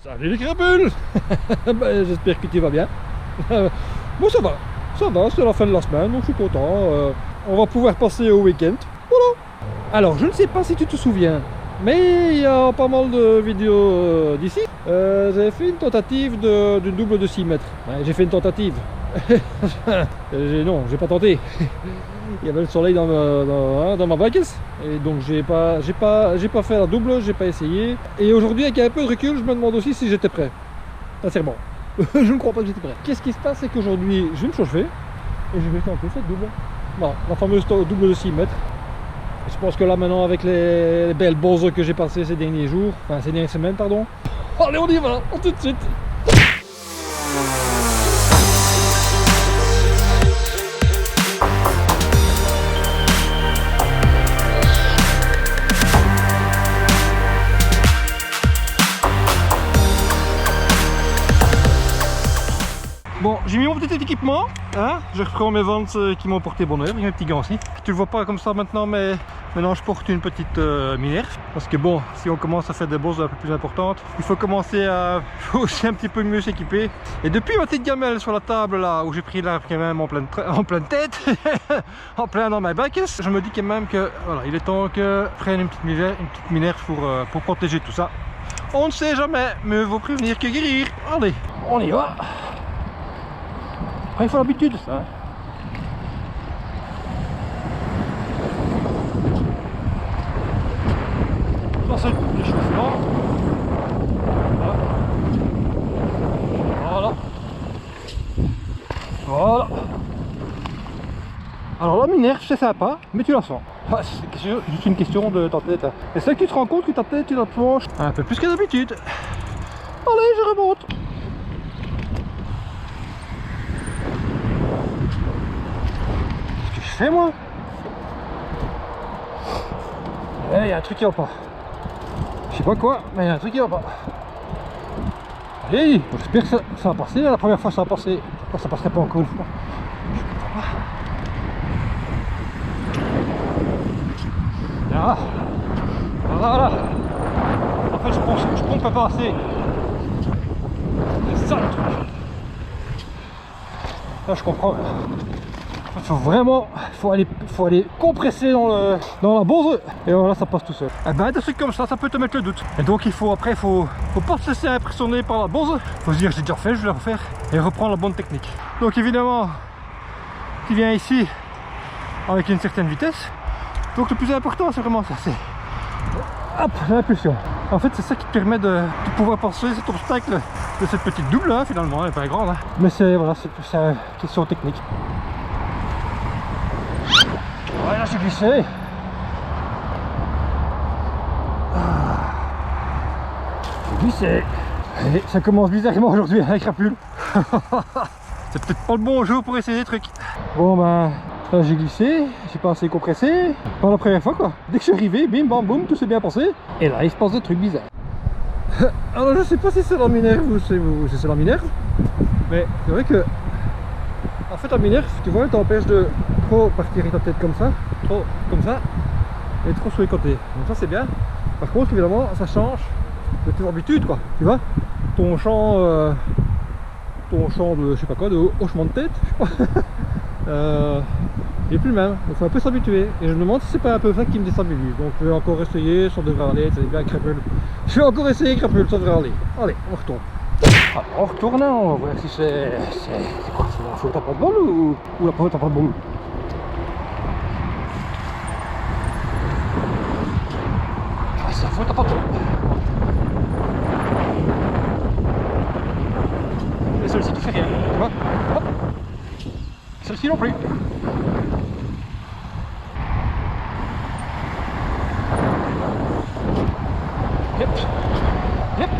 Salut les crapules. Ben, j'espère que tu vas bien. Bon, ça va, c'est la fin de la semaine, donc je suis content. On va pouvoir passer au week-end. Voilà. Alors, je ne sais pas si tu te souviens, mais il y a pas mal de vidéos d'ici. J'avais fait une tentative d'une double de 6 mètres. Ouais, j'ai fait une tentative. Non, j'ai pas tenté. Il y avait le soleil dans ma baguette et donc j'ai pas fait la double, j'ai pas essayé. Et aujourd'hui, avec un peu de recul, je me demande aussi si j'étais prêt. Sincèrement, je ne crois pas que j'étais prêt. Qu'est-ce qui se passe, c'est qu'aujourd'hui, je vais me chauffer et je vais tenter cette double. Non, la fameuse double de 6 mètres. Je pense que là maintenant, avec les belles bosses que j'ai passées ces derniers jours, enfin ces dernières semaines, pardon. Allez, on y va, tout de suite. Bon, j'ai mis mon petit équipement, hein? Je reprends mes ventes qui m'ont porté bonheur, avec mes petits gants aussi. Tu le vois pas comme ça maintenant, mais maintenant je porte une petite Minerve. Parce que bon, si on commence à faire des bosses un peu plus importantes, il faut commencer à aussi un petit peu mieux s'équiper. Et depuis ma petite gamelle sur la table là, où j'ai pris l'arbre quand même en pleine tête, en plein dans ma bac, je me dis quand même que voilà, il est temps que je prenne une petite Minerve pour protéger tout ça. On ne sait jamais, mieux vaut prévenir que guérir. Allez, on y va. Après, il faut l'habitude, ça. Ça, c'est l'échauffement. Voilà. Voilà. Alors, la Minerve, c'est sympa, mais tu la sens. C'est juste une question de ta tête. Et c'est que tu te rends compte que ta tête, tu la penches un peu plus que d'habitude. Allez, je remonte. Qu'est-ce que je fais, moi? Il y a un truc qui va pas. Je sais pas quoi, mais il y a un truc qui va pas. Allez, j'espère que ça va passer. La première fois ça a passé. Pourquoi ça passerait pas encore une fois? Je comprends pas. Là. Voilà. En fait, je pompe pas assez. C'est ça le truc. Là, je comprends. Il faut vraiment, faut aller compresser dans la bose et voilà, ça passe tout seul. Et ben des trucs comme ça peut te mettre le doute. Et donc faut pas se laisser impressionner par la bose. Faut se dire j'ai déjà fait, je vais le refaire et reprendre la bonne technique. Donc évidemment, tu viens ici avec une certaine vitesse. Donc le plus important c'est vraiment ça, c'est hop, l'impulsion. En fait c'est ça qui te permet de pouvoir passer cet obstacle de cette petite double hein, finalement, elle n'est pas grande hein. Mais c'est voilà, c'est une question technique. Ouais, là, je suis glissé. J'ai glissé. Et ça commence bizarrement aujourd'hui avec Crapule. C'est peut-être pas le bon jour pour essayer des trucs. Bon ben, là j'ai glissé, j'ai pas assez compressé. Pas la première fois quoi. Dès que je suis arrivé, bim bam boum, tout s'est bien passé. Et là il se passe des trucs bizarres. Alors je sais pas si c'est la Minerve ou si c'est la Minerve. Mais c'est vrai que en fait la Minerve, tu vois, elle t'empêche de trop partir ta tête comme ça, trop comme ça, et trop sur les côtés. Donc ça c'est bien. Par contre évidemment ça change de tes habitudes quoi, tu vois. Ton champ de je sais pas quoi, de hochement de tête, je sais pas. Il est plus le même, donc il faut un peu s'habituer. Et je me demande si c'est pas un peu ça qui me déstabilise. Donc je vais encore essayer, ça devrait aller, c'est bien Crapule. Je vais encore essayer Crapule, ça devrait aller. Allez, on retourne. Alors, on retourne, on va voir si c'est quoi, c'est la faute à pas de bol ou la faute à pas de bol. Ah, c'est la faute à pas de bol. Et celle-ci tu fais rien, tu vois. Hop. Celle-ci non plus. Yep. Yep.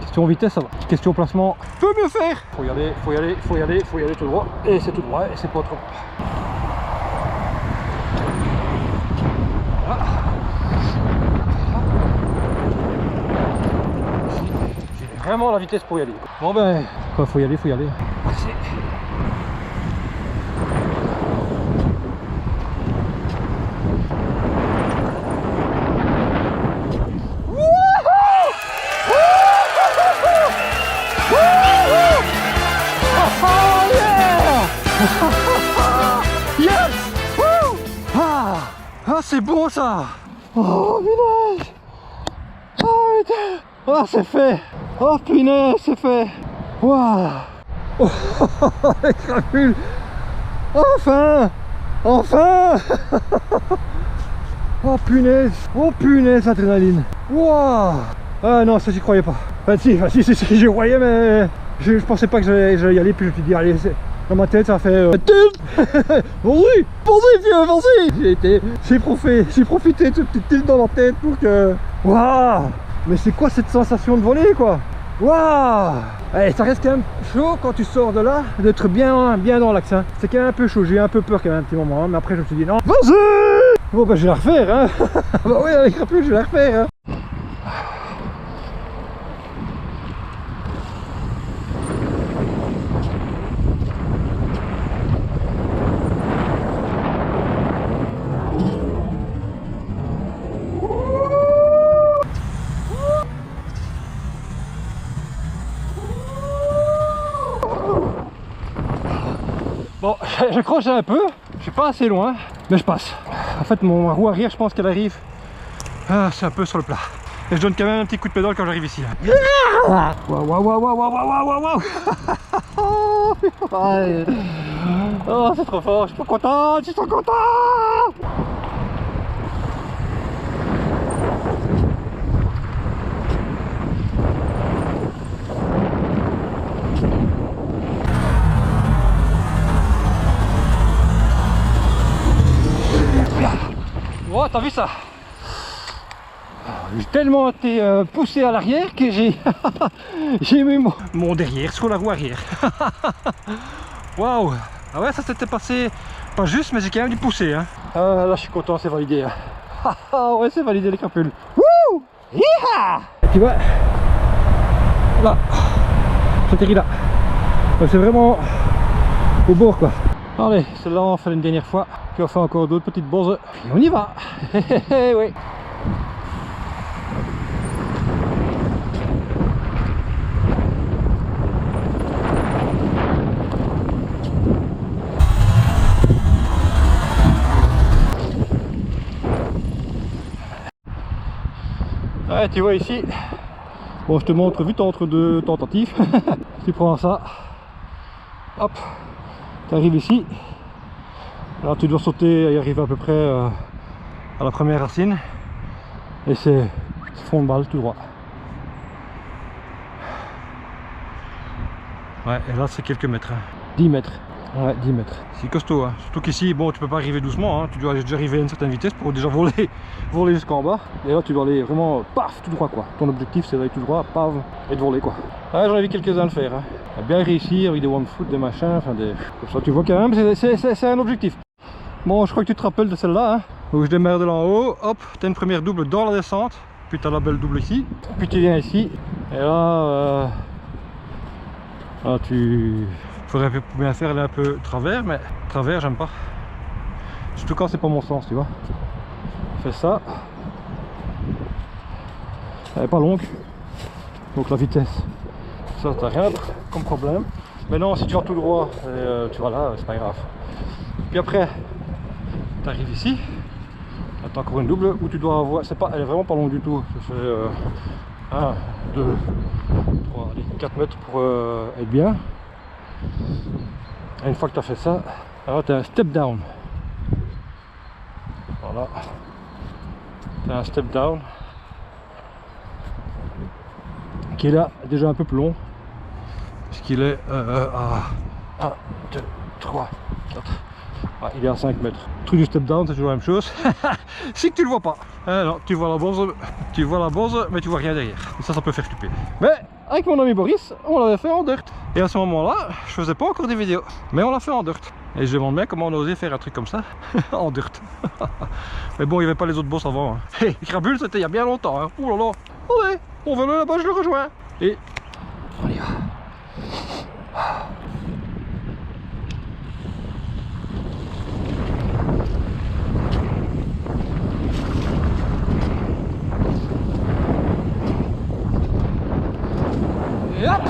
Question vitesse ça va, question placement, peut mieux faire. Faut y aller tout droit, et c'est tout droit, et c'est pas trop. Voilà. J'ai vraiment la vitesse pour y aller. Bon ben, quoi, faut y aller. Merci. c'est bon ça. Oh punaise. Oh putain. Oh c'est fait. Oh punaise c'est fait. Waouh. Oh, les crapules. Enfin. Enfin. Oh punaise adrénaline. Waouh. Ah non, ça j'y croyais pas. Enfin si, j'y croyais, mais je pensais pas que j'allais y aller, puis je me suis dit allez, dans ma tête ça fait vas-y, vieux, vas-y. J'ai profité de ce petit tilt dans la tête pour que... Waouh. Mais c'est quoi cette sensation de voler quoi? Waouh. Allez, ça reste quand même chaud quand tu sors de là, d'être bien dans l'axe. Hein. C'est quand même un peu chaud, j'ai eu un peu peur quand même un petit moment, hein, mais après je me suis dit non, vas-y. Bon bah je vais la refaire hein. Bah oui, avec crapules je vais la refaire hein. Bon, je croche un peu, je suis pas assez loin, mais je passe. En fait, mon roue arrière, je pense qu'elle arrive. Ah, c'est un peu sur le plat. Et je donne quand même un petit coup de pédale quand j'arrive ici. Waouh. Oh, c'est trop fort, je suis trop content. Oh, t'as vu ça? J'ai tellement été poussé à l'arrière que j'ai mis mon derrière sur la roue arrière. Waouh. Ah ouais, ça s'était passé pas juste, mais j'ai quand même dû pousser hein. Là je suis content, c'est validé hein. Ouais, c'est validé les crapules. Wouh. Yeeha. Tu vois là, j'atterris là, c'est vraiment au bord quoi. Allez, celle-là on fait une dernière fois, puis on fait encore d'autres petites bosses, puis on y va. Oui. Ouais, tu vois ici, bon je te montre vite entre deux tentatives. Tu prends ça, hop, tu arrives ici, là tu dois sauter et arriver à peu près à la première racine, et c'est fond de balle tout droit. Ouais, et là c'est quelques mètres, hein. 10 mètres. Ouais, 10 mètres. C'est costaud, hein. Surtout qu'ici, bon, tu peux pas arriver doucement, hein. Tu dois déjà arriver à une certaine vitesse pour déjà voler jusqu'en bas. Et là, tu dois aller vraiment, paf, tout droit, quoi. Ton objectif, c'est d'aller tout droit, paf, et de voler, quoi. Ouais, j'en ai vu quelques-uns le faire, hein. Bien réussi avec des one foot, des machins, enfin des... Comme ça, tu vois quand même, c'est un objectif. Bon, je crois que tu te rappelles de celle-là, hein. Donc, je démarre de là en haut, hop, t'as une première double dans la descente, puis t'as la belle double ici, puis tu viens ici, et là, là tu... Faudrait bien faire aller un peu travers, mais travers j'aime pas. Surtout quand c'est pas mon sens, tu vois. Fais ça. Elle est pas longue. Donc la vitesse, ça t'as rien comme problème. Mais non, si tu vas tout droit, et, tu vas là, c'est pas grave. Puis après, tu arrives ici. Là t'as encore une double où tu dois avoir. Elle est vraiment pas longue du tout. Ça fait 1, 2, 3, 4 mètres pour être bien. Et une fois que tu as fait ça, alors tu as un step down. Voilà. Tu as un step down qui est là déjà un peu plus long, puisqu'il est à 1, 2, 3, 4. Ah, il est à 5 mètres. Le truc du step down, c'est toujours la même chose. C'est que tu le vois pas. Non, tu vois la base, mais tu vois rien derrière. Et ça peut faire flipper. Mais avec mon ami Boris, on l'avait fait en dirt. Et à ce moment-là, je faisais pas encore des vidéos, mais on l'a fait en dirt. Et je demande bien comment on a osé faire un truc comme ça en dirt. Mais bon, il n'y avait pas les autres boss avant. Hein. Hey, les crapules, c'était il y a bien longtemps. Hein. Ouh là là. Ouais, on va là-bas, je le rejoins. Et on y va. Et hop.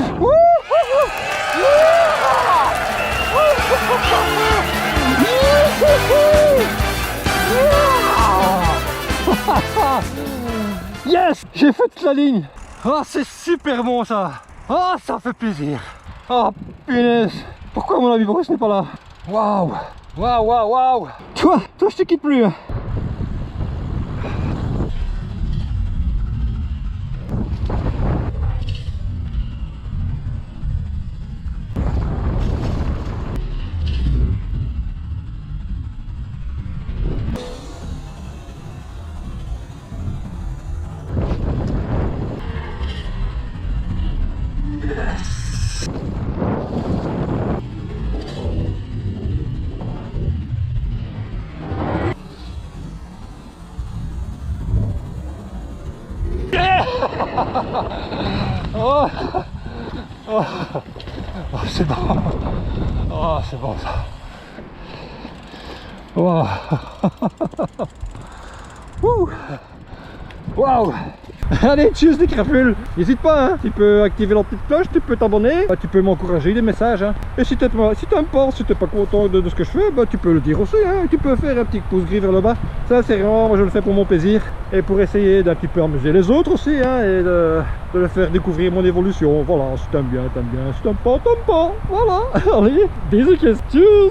Yes, j'ai fait toute la ligne. Ah, c'est super bon ça. Ah, ça fait plaisir. Ah, punaise. Pourquoi mon ami Boris n'est pas là? Waouh, waouh, waouh, waouh. Toi, je te quitte plus. Hein. Oh, oh, oh c'est bon. Oh, c'est bon ça. Wow. Waouh. Allez, cheers les crapules. N'hésite pas, hein. Tu peux activer la petite cloche, tu peux t'abonner, tu peux m'encourager des messages. Hein. Et si t'aimes pas, si t'es pas content de ce que je fais, bah, tu peux le dire aussi. Hein. Tu peux faire un petit pouce gris vers le bas. Ça, c'est vraiment, moi je le fais pour mon plaisir. Et pour essayer d'un petit peu amuser les autres aussi. Hein, et de le faire découvrir mon évolution. Voilà, si t'aimes bien, t'aimes bien. Si t'aimes pas, t'aimes pas. Voilà. Allez, bisous, cheers.